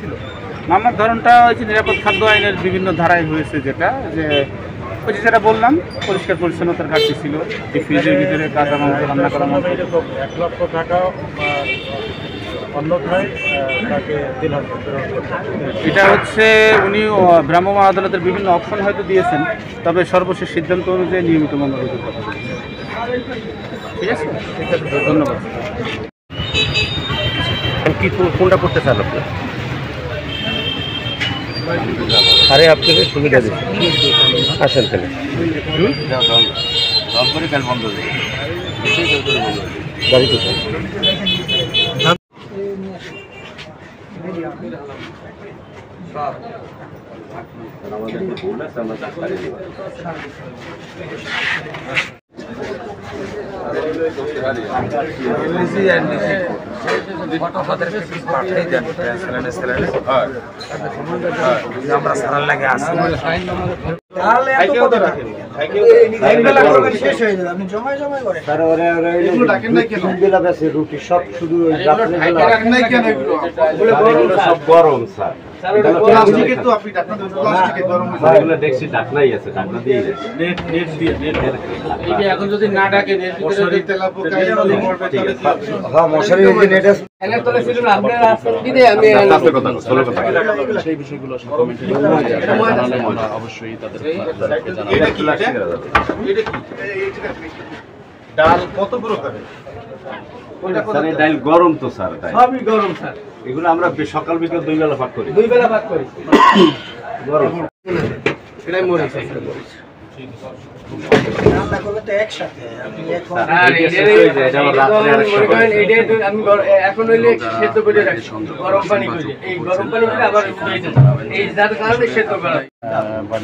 ছিল? মামলার ধরনটা হচ্ছে নিরাপদ খাদ্য আইনের বিভিন্ন ধারায় হয়েছে, যেটা যে ওই যে যেটা বললাম, পরিষ্কার পরিচ্ছন্নতার ঘাটতি ছিল, যে ফ্রিজের ভিতরে কাঁচা মাংস রান্না করা মাংস। 1 লক্ষ টাকা অন্যথায় তাকে 3,000 এটা হচ্ছে উনি ভ্রাম্যমাণ আদালতের বিভিন্ন অপশন হয়তো দিয়েছেন, তবে সর্বশেষ সিদ্ধান্ত অনুযায়ী নিয়মিত মামলা রুজুর কথা বলেছেন। ঠিক আছে, ঠিক আছে, ধন্যবাদ। কি কোনটা করতে চান আপনি? আরে আপনাকে সুবিধা দিচ্ছি, আসেন তাহলে বন্ধ গাড়ি কোথায়? আমরা সারার লাগে আসি রুটি সব শুধু সব গরম স্যার, এখন যদি না ডাকে সেই বিষয়গুলো অবশ্যই তাদের ডাল কত প্রকারের? ডাল গরম তো স্যার, সবই গরম স্যার। এগুলো আমরা সকাল বিকাল 2 বেলা ভাগ করি। 2 বেলা ভাগ করি গরম এটাই মরিচ রান্না করলে তো একসাথে আপনি আমি এখন হইলে সেদ্ধ করে রাখি গরম পানি করে, এই গরম পানি করে আবার এই যার কারণে সেদ্ধ করা হয়।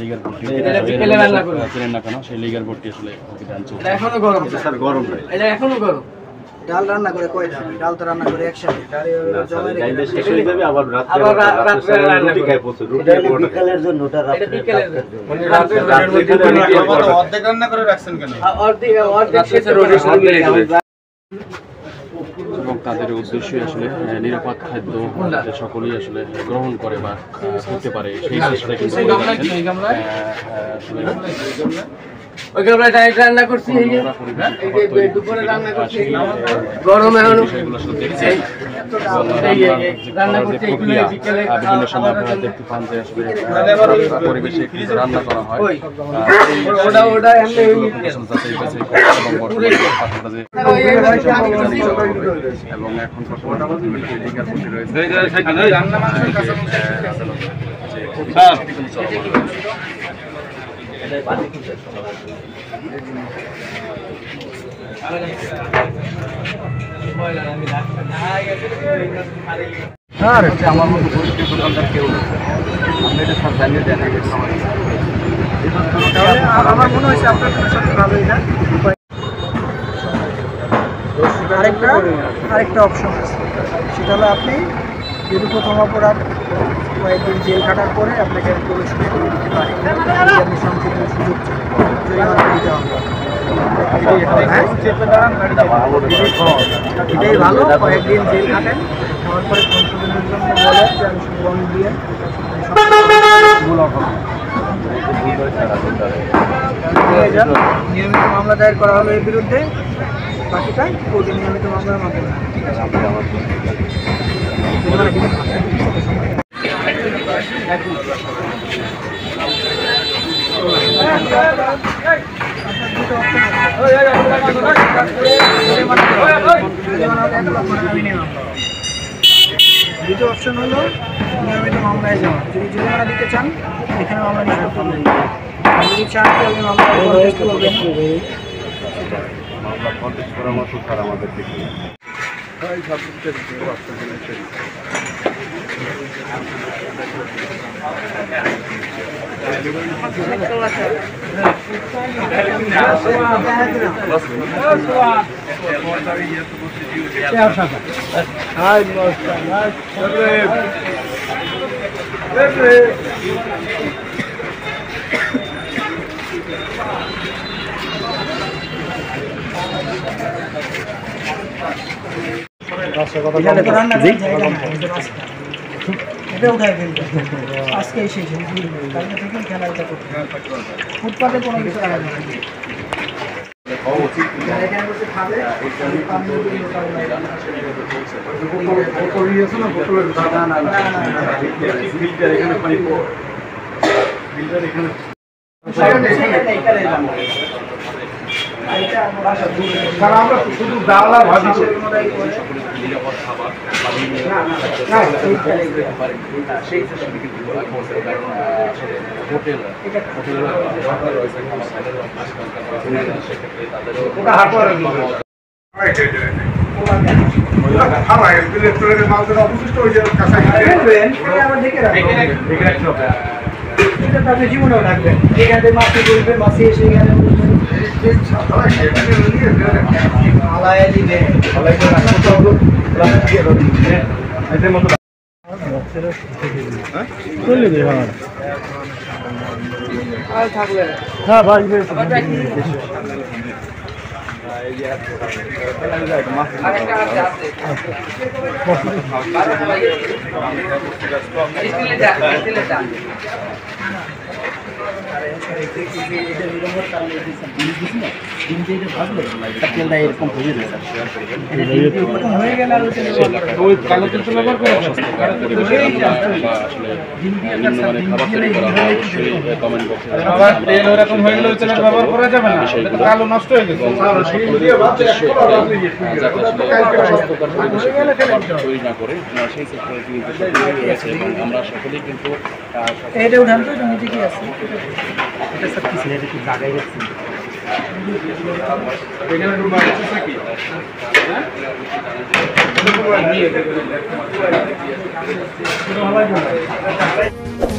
লিগার ভর্তি বিকেলে রান্না করে চেনেন না কেন, সেই লিগার ভর্তি আসলে অভিযান চলছে। এখনো গরম স্যার, গরম এটা এখনো গরম। ডাল রান্না করে কয়টা? ডাল তো রান্না করে একসাথে শেষ হয়ে যাবে, আবার রাত্রে রান্না করে বিকালের জন্য। ওটা অর্ধেক রান্না করে রাখছেন কেন? এবং তাদের উদ্দেশ্যই আসলে নিরাপদ খাদ্য সকলেই আসলে গ্রহণ করে বা করতে পারে, সেই চেষ্টা কিন্তু ওই গামলায় ডাইরেক্ট রান্না করছি, দুপুরে রান্না করছি, গরম এখনো রান্না করছি। বিভিন্ন সময় আপনারা দেখতে পান যে আসলে পরিবেশে রান্না করা হয়, এবং এখন আমার মতো পরিষ্কার দোকানদার কেউ আপনি এটা সব জানিয়ে দেন। আমার মনে হয়েছে আপনার সাথে ভালোই না। আরেকটা অপশন আছে, সেটা হলো আপনি যদি প্রথম অপরাধ কয়েকদিন জেল কাটার পরে আপনাকে প্রবেশ করে দিতে পারে, আপনি সংক্ষিপ্ত সুযোগ জরিমানা দিতে হবে। এটাই ভালো, কয়েকদিন জেল কাটেন, হওয়ার পরে সংশোধনের জন্য বলে যে আমি সুবন দিয়ে নিয়মিত মামলা দায়ের করা হলো এর বিরুদ্ধে, বাকিটা কোর্টে নিয়মিত মামলার মাধ্যমে। ঠিক আছে, দ্বিতীয় অপশন হলো নিয়মিত মামলায় যাওয়া। যদি জরিমানা দিতে চান এখানে মামলা নিষ্পত্তি করবেন, যদি চান তাহলে মামলা কন্টেস্ট করবেন। মামলা কন্টেস্ট করার মতো স্যার আমাদের দেখি এটা উঠায় ফেলবে আজকেই শেষ কালকে থেকেই খেলাটা করতে ফুটপাতে কোনো কিছু রাখা যাবে না। এখানে বসে খাবে আমরা শুধু ডাল আর ভাজি করি। অবশিষ্ট হয়ে যাবে এটা তাদের জীবনেও রাখবেন এখানে মাছি বলবে মাছি এসে এখানে আলায় দিবে আর থাকলে হ্যাঁ ভাই এরকম হয়ে যায় হয়ে গেলে আর ওই কালো তেল ব্যবহার করে আবার তেল ওরকম হয়ে গেলে ওই তেলের ব্যবহার করা যাবে না, কালো নষ্ট হয়ে গেছে। আমরা সকলেই কিন্তু এটা উঠান তো এটা নিচে কি আছে এটা সব কিছু নেই, একটু জায়গায় যাচ্ছি। ভালো